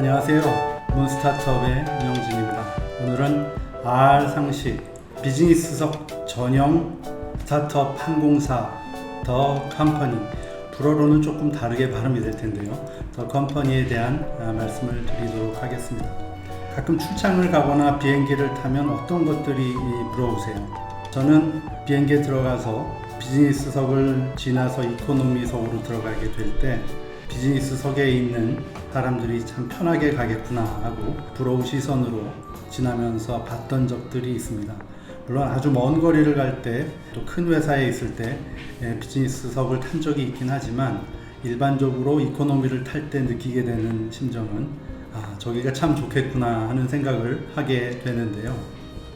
안녕하세요. 문스타트업의 명진입니다. 오늘은 R 상식 비즈니스석 전용 스타트업 항공사 더 컴퍼니, 불어로는 조금 다르게 발음이 될 텐데요. 더 컴퍼니에 대한 말씀을 드리도록 하겠습니다. 가끔 출장을 가거나 비행기를 타면 어떤 것들이 부러우세요? 저는 비행기에 들어가서 비즈니스석을 지나서 이코노미석으로 들어가게 될 때 비즈니스석에 있는 사람들이 참 편하게 가겠구나 하고 부러운 시선으로 지나면서 봤던 적들이 있습니다. 물론 아주 먼 거리를 갈 때, 또 큰 회사에 있을 때 비즈니스석을 탄 적이 있긴 하지만 일반적으로 이코노미를 탈 때 느끼게 되는 심정은 저기가 참 좋겠구나 하는 생각을 하게 되는데요.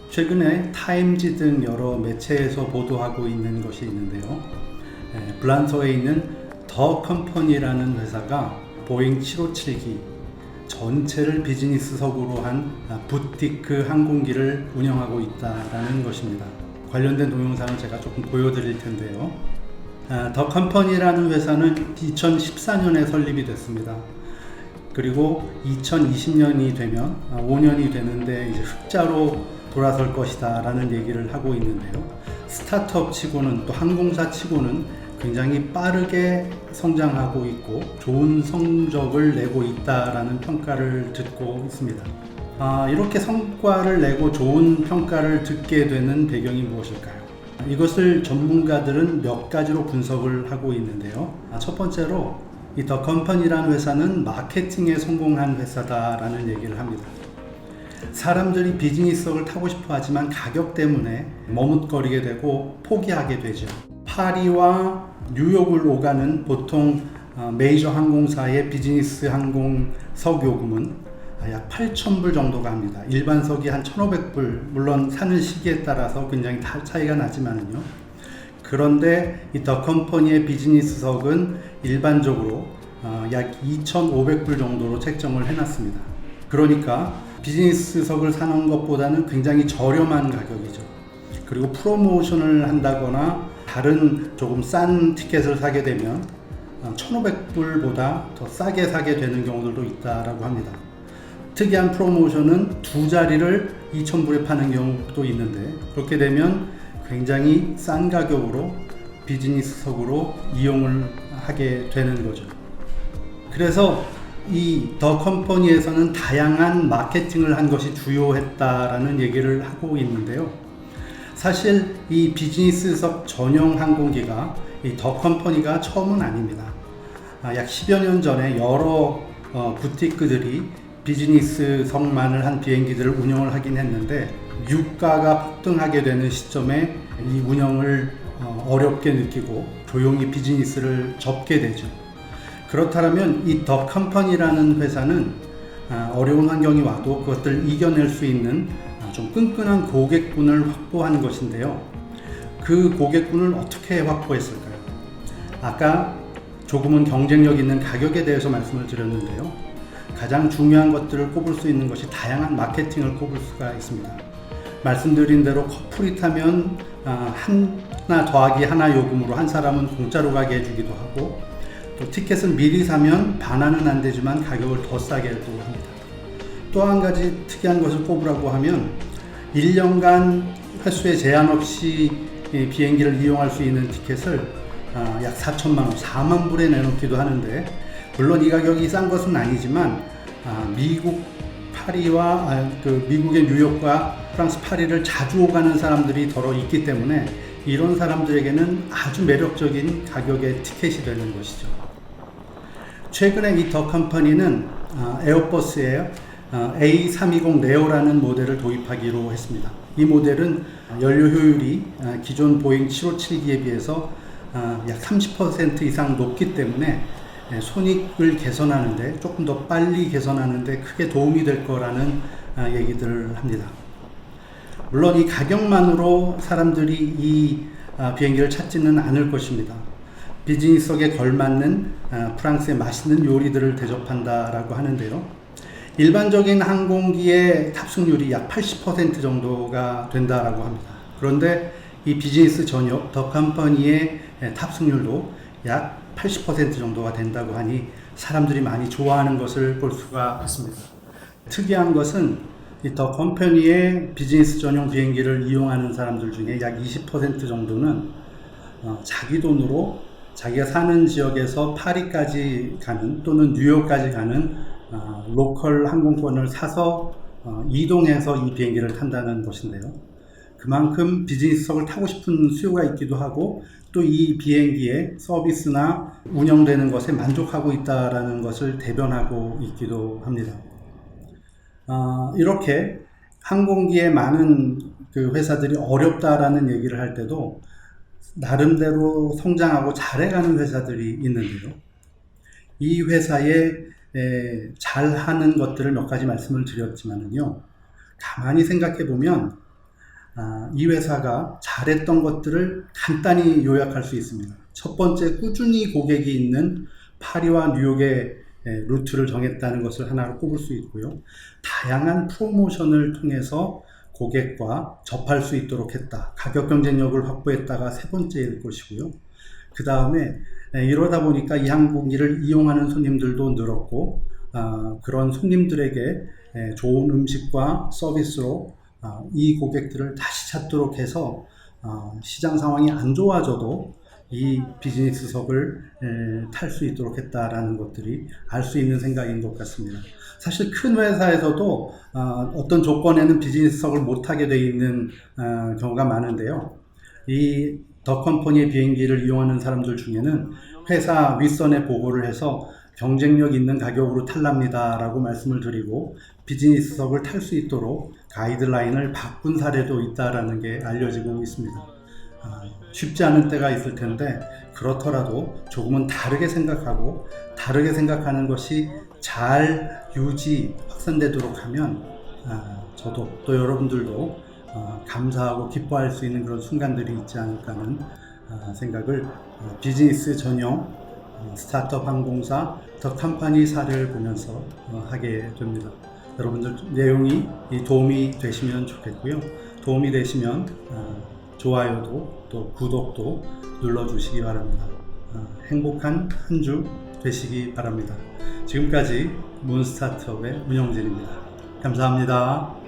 최근에 타임지 등 여러 매체에서 보도하고 있는 것이 있는데요. 블란서에 있는 더 컴퍼니라는 회사가 보잉 757기 전체를 비즈니스석으로 한 부티크 항공기를 운영하고 있다는 것입니다. 관련된 동영상을 제가 조금 보여드릴 텐데요. 더 컴퍼니라는 회사는 2014년에 설립이 됐습니다. 그리고 2020년이 되면 5년이 되는데 이제 흑자로 돌아설 것이다 라는 얘기를 하고 있는데요. 스타트업 치고는, 또 항공사 치고는 굉장히 빠르게 성장하고 있고 좋은 성적을 내고 있다라는 평가를 듣고 있습니다. 이렇게 성과를 내고 좋은 평가를 듣게 되는 배경이 무엇일까요? 이것을 전문가들은 몇 가지로 분석을 하고 있는데요. 첫 번째로 이 더 컴퍼니라는 회사는 마케팅에 성공한 회사다라는 얘기를 합니다. 사람들이 비즈니스석을 타고 싶어 하지만 가격 때문에 머뭇거리게 되고 포기하게 되죠. 파리와 뉴욕을 오가는 보통 메이저 항공사의 비즈니스 항공석 요금은 약 8,000불 정도가 합니다. 일반석이 한 1,500불, 물론 사는 시기에 따라서 굉장히 차이가 나지만요. 그런데 이 더 컴퍼니의 비즈니스석은 일반적으로 약 2,500불 정도로 책정을 해놨습니다. 그러니까 비즈니스석을 사는 것보다는 굉장히 저렴한 가격이죠. 그리고 프로모션을 한다거나 다른 조금 싼 티켓을 사게 되면 1,500불보다 더 싸게 사게 되는 경우들도 있다라고 합니다. 특이한 프로모션은 두 자리를 2,000불에 파는 경우도 있는데, 그렇게 되면 굉장히 싼 가격으로 비즈니스석으로 이용을 하게 되는 거죠. 그래서 이 더 컴퍼니에서는 다양한 마케팅을 한 것이 주요했다라는 얘기를 하고 있는데요. 사실 이 비즈니스석 전용 항공기가 이 더 컴퍼니가 처음은 아닙니다. 약 10여 년 전에 여러 부티크들이 비즈니스석만을 한 비행기들을 운영을 하긴 했는데, 유가가 폭등하게 되는 시점에 이 운영을 어렵게 느끼고 조용히 비즈니스를 접게 되죠. 그렇다면 이 더 컴퍼니라는 회사는 어려운 환경이 와도 그것들을 이겨낼 수 있는 좀 끈끈한 고객군을 확보한 것인데요. 그 고객군을 어떻게 확보했을까요? 아까 조금은 경쟁력 있는 가격에 대해서 말씀을 드렸는데요. 가장 중요한 것들을 꼽을 수 있는 것이 다양한 마케팅을 꼽을 수가 있습니다. 말씀드린 대로 커플이 타면 하나 더하기 하나 요금으로 한 사람은 공짜로 가게 해주기도 하고, 또 티켓을 미리 사면 반환은 안 되지만 가격을 더 싸게 해도 합니다. 또 한 가지 특이한 것을 꼽으라고 하면 1년간 횟수에 제한 없이 비행기를 이용할 수 있는 티켓을 약 4천만 원, 4만 불에 내놓기도 하는데, 물론 이 가격이 싼 것은 아니지만 미국 파리와 미국의 뉴욕과 프랑스 파리를 자주 오가는 사람들이 더러 있기 때문에 이런 사람들에게는 아주 매력적인 가격의 티켓이 되는 것이죠. 최근에 이 더 컴퍼니는 에어버스에 A320 네오라는 모델을 도입하기로 했습니다. 이 모델은 연료 효율이 기존 보잉 757기에 비해서 약 30% 이상 높기 때문에 손익을 개선하는데, 조금 더 빨리 개선하는데 크게 도움이 될 거라는 얘기들을 합니다. 물론 이 가격만으로 사람들이 이 비행기를 찾지는 않을 것입니다. 비즈니스석에 걸맞는 프랑스의 맛있는 요리들을 대접한다라고 하는데요. 일반적인 항공기의 탑승률이 약 80% 정도가 된다라고 합니다. 그런데 이 비즈니스 전용 더 컴퍼니의 탑승률도 약 80% 정도가 된다고 하니 사람들이 많이 좋아하는 것을 볼 수가 있습니다. 특이한 것은 이 더 컴퍼니의 비즈니스 전용 비행기를 이용하는 사람들 중에 약 20% 정도는 자기 돈으로 자기가 사는 지역에서 파리까지 가는 또는 뉴욕까지 가는 로컬 항공권을 사서 이동해서 이 비행기를 탄다는 것인데요. 그만큼 비즈니스석을 타고 싶은 수요가 있기도 하고 또 이 비행기의 서비스나 운영되는 것에 만족하고 있다는 것을 대변하고 있기도 합니다. 이렇게 항공기에 많은 그 회사들이 어렵다라는 얘기를 할 때도 나름대로 성장하고 잘해가는 회사들이 있는데요. 이 회사에 잘하는 것들을 몇 가지 말씀을 드렸지만은요, 가만히 생각해 보면 이 회사가 잘했던 것들을 간단히 요약할 수 있습니다. 첫 번째, 꾸준히 고객이 있는 파리와 뉴욕의 루트를 정했다는 것을 하나로 꼽을 수 있고요. 다양한 프로모션을 통해서 고객과 접할 수 있도록 했다. 가격 경쟁력을 확보했다가 세 번째일 것이고요. 그 다음에 이러다 보니까 이 항공기를 이용하는 손님들도 늘었고 그런 손님들에게 좋은 음식과 서비스로 이 고객들을 다시 찾도록 해서 시장 상황이 안 좋아져도 이 비즈니스석을 탈 수 있도록 했다라는 것들이 알 수 있는 생각인 것 같습니다. 사실 큰 회사에서도 어떤 조건에는 비즈니스석을 못 타게 되어 있는 경우가 많은데요. 이 더 컴퍼니의 비행기를 이용하는 사람들 중에는 회사 윗선에 보고를 해서 경쟁력 있는 가격으로 탈랍니다 라고 말씀을 드리고 비즈니스석을 탈 수 있도록 가이드라인을 바꾼 사례도 있다라는 게 알려지고 있습니다. 쉽지 않은 때가 있을 텐데 그렇더라도 조금은 다르게 생각하고 다르게 생각하는 것이 잘 확산되도록 하면 저도 또 여러분들도 감사하고 기뻐할 수 있는 그런 순간들이 있지 않을까 하는 생각을 비즈니스 전용 스타트업 항공사 더 컴퍼니 사례를 보면서 하게 됩니다. 여러분들 내용이 도움이 되시면 좋겠고요. 도움이 되시면 좋아요도 또 구독도 눌러주시기 바랍니다. 행복한 한 주 되시기 바랍니다. 지금까지 문스타트업의 문영진입니다. 감사합니다.